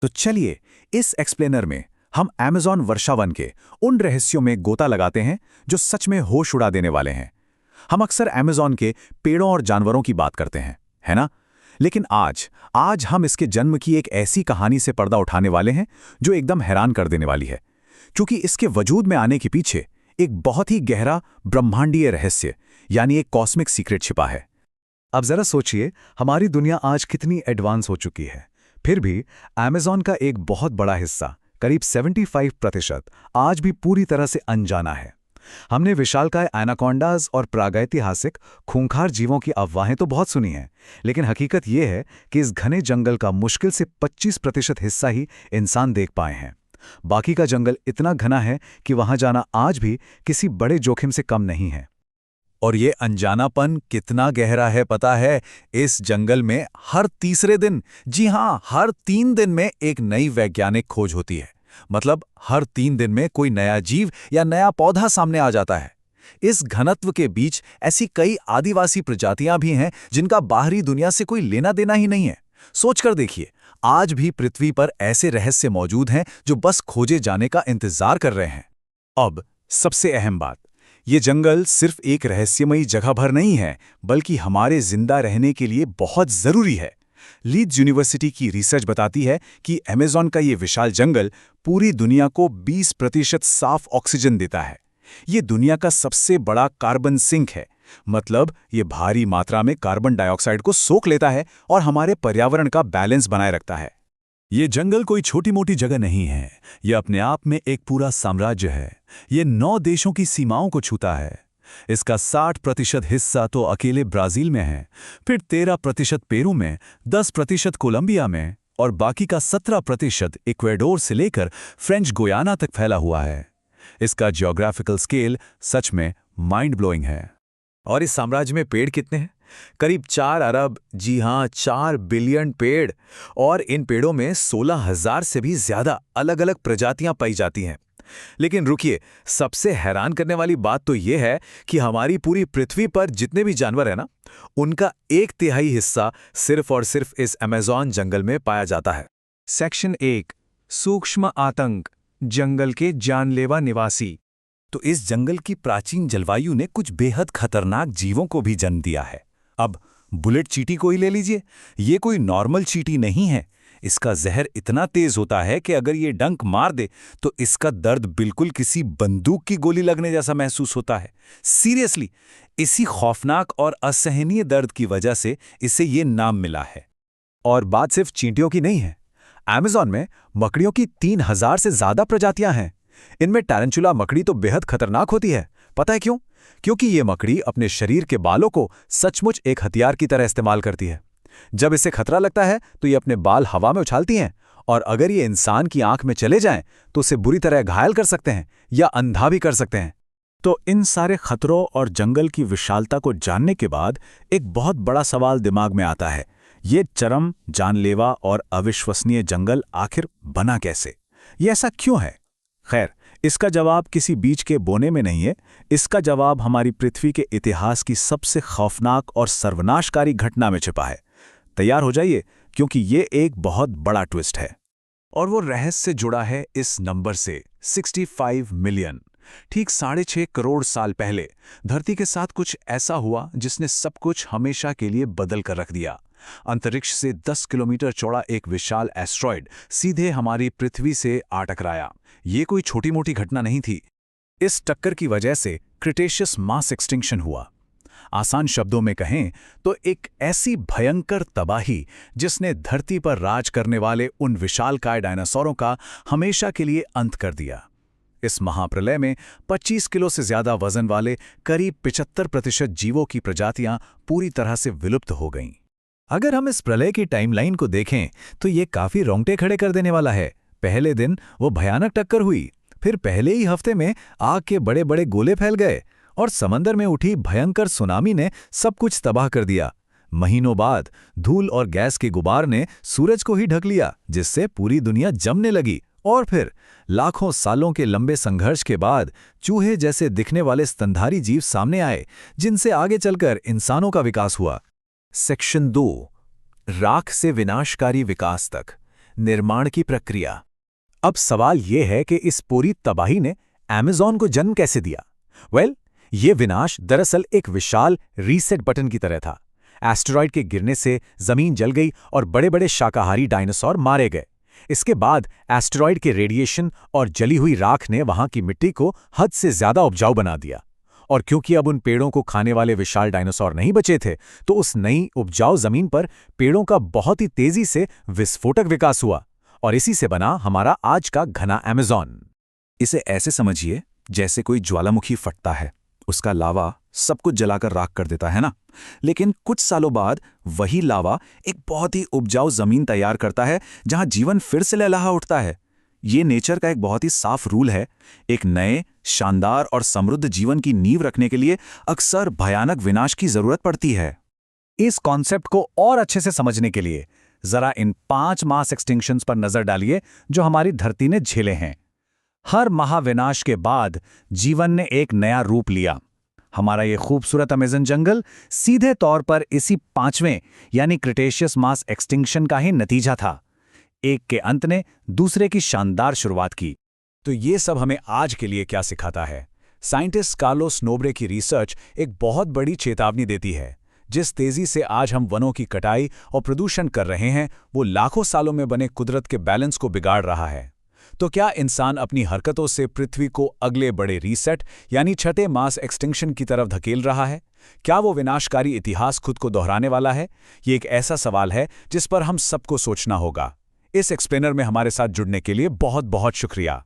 तो चलिए इस एक्सप्लेनर में हम अमेज़न वर्षावन के उन रहस्यों में गोता लगाते हैं जो सच में होश उड़ा देने वाले हैं। हम अक्सर अमेज़न के पेड़ों और जानवरों की बात करते हैं, है ना? लेकिन आज हम इसके जन्म की एक ऐसी कहानी से पर्दा उठाने वाले हैं जो एकदम हैरान कर देने वाली है, क्योंकि इसके वजूद में आने के पीछे एक बहुत ही गहरा ब्रह्मांडीय रहस्य यानी एक कॉस्मिक सीक्रेट छिपा है। अब जरा सोचिए, हमारी दुनिया आज कितनी एडवांस हो चुकी है, फिर भी अमेज़न का एक बहुत बड़ा हिस्सा, करीब 75%, आज भी पूरी तरह से अनजाना है। हमने विशालकाय एनाकोंडाज और प्रागैतिहासिक खूंखार जीवों की अफवाहें तो बहुत सुनी हैं, लेकिन हकीकत यह है कि इस घने जंगल का मुश्किल से 25% हिस्सा ही इंसान देख पाए हैं। बाकी का जंगल इतना घना है कि वहां जाना आज भी किसी बड़े जोखिम से कम नहीं है। और ये अनजानापन कितना गहरा है पता है? इस जंगल में हर तीसरे दिन, जी हाँ, हर 3 दिन में एक नई वैज्ञानिक खोज होती है। मतलब हर 3 दिन में कोई नया जीव या नया पौधा सामने आ जाता है। इस घनत्व के बीच ऐसी कई आदिवासी प्रजातियां भी हैं जिनका बाहरी दुनिया से कोई लेना देना ही नहीं है। सोचकर देखिए, आज भी पृथ्वी पर ऐसे रहस्य मौजूद हैं जो बस खोजे जाने का इंतजार कर रहे हैं। अब सबसे अहम बात, ये जंगल सिर्फ एक रहस्यमयी जगह भर नहीं है, बल्कि हमारे जिंदा रहने के लिए बहुत जरूरी है। लीड्स यूनिवर्सिटी की रिसर्च बताती है कि अमेज़न का ये विशाल जंगल पूरी दुनिया को 20% साफ ऑक्सीजन देता है। ये दुनिया का सबसे बड़ा कार्बन सिंक है, मतलब ये भारी मात्रा में कार्बन डाइऑक्साइड को सोख लेता है और हमारे पर्यावरण का बैलेंस बनाए रखता है। ये जंगल कोई छोटी मोटी जगह नहीं है, ये अपने आप में एक पूरा साम्राज्य है। ये 9 देशों की सीमाओं को छूता है। इसका 60% हिस्सा तो अकेले ब्राजील में है, फिर 13% पेरू में, 10% कोलंबिया में और बाकी का 17% इक्वेडोर से लेकर फ्रेंच गुयाना तक फैला हुआ है। इसका जियोग्राफिकल स्केल सच में माइंड ब्लोइंग है। और इस साम्राज्य में पेड़ कितने हैं? करीब 4 अरब, जी हाँ, 4 बिलियन पेड़। और इन पेड़ों में 16,000 से भी ज्यादा अलग अलग प्रजातियां पाई जाती हैं। लेकिन रुकिए, सबसे हैरान करने वाली बात तो यह है कि हमारी पूरी पृथ्वी पर जितने भी जानवर हैं ना, उनका 1/3 हिस्सा सिर्फ और सिर्फ इस अमेज़न जंगल में पाया जाता है। सेक्शन 1, सूक्ष्म आतंक, जंगल के जानलेवा निवासी। तो इस जंगल की प्राचीन जलवायु ने कुछ बेहद खतरनाक जीवों को भी जन्म दिया है। अब बुलेट चींटी को ही ले लीजिए, ये कोई नॉर्मल चींटी नहीं है। इसका जहर इतना तेज होता है कि अगर ये डंक मार दे तो इसका दर्द बिल्कुल किसी बंदूक की गोली लगने जैसा महसूस होता है। सीरियसली, इसी खौफनाक और असहनीय दर्द की वजह से इसे ये नाम मिला है। और बात सिर्फ चींटियों की नहीं है। अमेज़न में मकड़ियों की 3,000 से ज्यादा प्रजातियां हैं। इनमें टैरेंटुला मकड़ी तो बेहद खतरनाक होती है। पता है क्यों? क्योंकि ये मकड़ी अपने शरीर के बालों को सचमुच एक हथियार की तरह इस्तेमाल करती है। जब इसे खतरा लगता है तो ये अपने बाल हवा में उछालती हैं, और अगर ये इंसान की आंख में चले जाएं तो उसे बुरी तरह घायल कर सकते हैं या अंधा भी कर सकते हैं। तो इन सारे खतरों और जंगल की विशालता को जानने के बाद एक बहुत बड़ा सवाल दिमाग में आता है, ये चरम, जानलेवा और अविश्वसनीय जंगल आखिर बना कैसे? ये ऐसा क्यों है? खैर, इसका जवाब किसी बीज के बोने में नहीं है। इसका जवाब हमारी पृथ्वी के इतिहास की सबसे खौफनाक और सर्वनाशकारी घटना में छिपा है। तैयार हो जाइए, क्योंकि ये एक बहुत बड़ा ट्विस्ट है। और वो रहस्य जुड़ा है इस नंबर से, 65 मिलियन। ठीक 6.5 करोड़ साल पहले धरती के साथ कुछ ऐसा हुआ जिसने सब कुछ हमेशा के लिए बदल कर रख दिया। अंतरिक्ष से 10 किलोमीटर चौड़ा एक विशाल एस्ट्रॉयड सीधे हमारी पृथ्वी से आ टकराया। ये कोई छोटी मोटी घटना नहीं थी। इस टक्कर की वजह से क्रिटेशियस मास एक्सटिंक्शन हुआ। आसान शब्दों में कहें तो एक ऐसी भयंकर तबाही जिसने धरती पर राज करने वाले उन विशालकाय डायनासोरों का हमेशा के लिए अंत कर दिया। इस महाप्रलय में 25 किलो से ज्यादा वजन वाले करीब 75% जीवों की प्रजातियां पूरी तरह से विलुप्त हो गईं। अगर हम इस प्रलय की टाइमलाइन को देखें तो ये काफी रोंगटे खड़े कर देने वाला है। पहले दिन वो भयानक टक्कर हुई, फिर पहले ही हफ्ते में आग के बड़े बड़े गोले फैल गए और समंदर में उठी भयंकर सुनामी ने सब कुछ तबाह कर दिया। महीनों बाद धूल और गैस के गुबार ने सूरज को ही ढक लिया, जिससे पूरी दुनिया जमने लगी। और फिर लाखों सालों के लंबे संघर्ष के बाद चूहे जैसे दिखने वाले स्तनधारी जीव सामने आए, जिनसे आगे चलकर इंसानों का विकास हुआ। सेक्शन 2, राख से विनाशकारी विकास तक। निर्माण की प्रक्रिया। अब सवाल यह है कि इस पूरी तबाही ने अमेज़न को जन्म कैसे दिया? ये विनाश दरअसल एक विशाल रीसेट बटन की तरह था। एस्टेरॉयड के गिरने से जमीन जल गई और बड़े बड़े शाकाहारी डायनासोर मारे गए। इसके बाद एस्टेरॉयड के रेडिएशन और जली हुई राख ने वहां की मिट्टी को हद से ज्यादा उपजाऊ बना दिया। और क्योंकि अब उन पेड़ों को खाने वाले विशाल डायनासोर नहीं बचे थे, तो उस नई उपजाऊ जमीन पर पेड़ों का बहुत ही तेजी से विस्फोटक विकास हुआ और इसी से बना हमारा आज का घना अमेज़न। इसे ऐसे समझिए जैसे कोई ज्वालामुखी फटता है, उसका लावा सब कुछ जलाकर राख कर देता है ना, लेकिन कुछ सालों बाद वही लावा एक बहुत ही उपजाऊ जमीन तैयार करता है जहां जीवन फिर से लहलहा उठता है। ये नेचर का एक बहुत ही साफ रूल है। एक नए, शानदार और समृद्ध जीवन की नींव रखने के लिए अक्सर भयानक विनाश की जरूरत पड़ती है। इस कॉन्सेप्ट को और अच्छे से समझने के लिए जरा इन 5 मास एक्सटिंक्शंस पर नजर डालिए जो हमारी धरती ने झेले हैं। हर महाविनाश के बाद जीवन ने एक नया रूप लिया। हमारा ये खूबसूरत अमेज़न जंगल सीधे तौर पर इसी 5वें यानी क्रिटेशियस मास एक्सटिंक्शन का ही नतीजा था। एक के अंत ने दूसरे की शानदार शुरुआत की। तो ये सब हमें आज के लिए क्या सिखाता है? साइंटिस्ट कार्लोस नोब्रे की रिसर्च एक बहुत बड़ी चेतावनी देती है। जिस तेजी से आज हम वनों की कटाई और प्रदूषण कर रहे हैं, वो लाखों सालों में बने कुदरत के बैलेंस को बिगाड़ रहा है। तो क्या इंसान अपनी हरकतों से पृथ्वी को अगले बड़े रीसेट यानी छठे मास एक्सटिंक्शन की तरफ धकेल रहा है? क्या वो विनाशकारी इतिहास खुद को दोहराने वाला है? ये एक ऐसा सवाल है जिस पर हम सबको सोचना होगा। इस एक्सप्लेनर में हमारे साथ जुड़ने के लिए बहुत बहुत शुक्रिया।